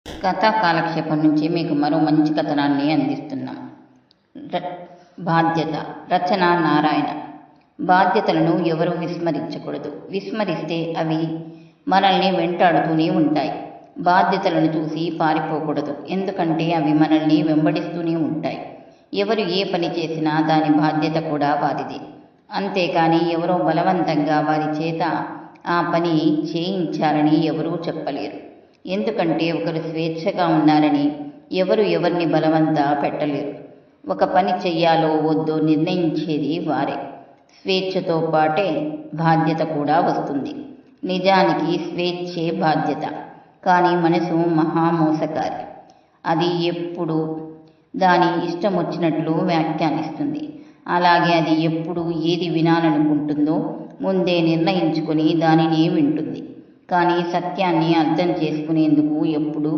కథా కాలక్షేపం నుంచి మీకు మరో మంచి కథనాన్ని అందిస్తున్నాం. బాధ్యత. రచన నారాయణ. బాధ్యతలను ఎవరూ విస్మరించకూడదు. విస్మరిస్తే అవి మనల్ని వెంటాడుతూనే ఉంటాయి. బాధ్యతలను చూసి పారిపోకూడదు. ఎందుకంటే అవి మనల్ని వెంబడిస్తూనే ఉంటాయి. ఎవరు ఏ పని చేసినా దాని బాధ్యత కూడా వారిదే. అంతేకాని ఎవరో బలవంతంగా వారి చేత ఆ పని చేయించాలని ఎవరూ చెప్పలేరు. ఎందుకంటే ఒకరు స్వేచ్ఛగా ఉన్నారని ఎవరు ఎవరిని బలవంత పెట్టలేరు. ఒక పని చెయ్యాలో వద్దో నిర్ణయించేది వారే. స్వేచ్ఛతో పాటే బాధ్యత కూడా వస్తుంది. నిజానికి స్వేచ్ఛే బాధ్యత. కానీ మనసు మహామోసకారి. అది ఎప్పుడు దాని ఇష్టం వచ్చినట్లు వ్యాఖ్యానిస్తుంది. అలాగే అది ఎప్పుడు ఏది వినాలనుకుంటుందో ముందే నిర్ణయించుకొని దానినే వింటుంది. కానీ సత్యాన్ని అర్థం చేసుకునేందుకు ఎప్పుడూ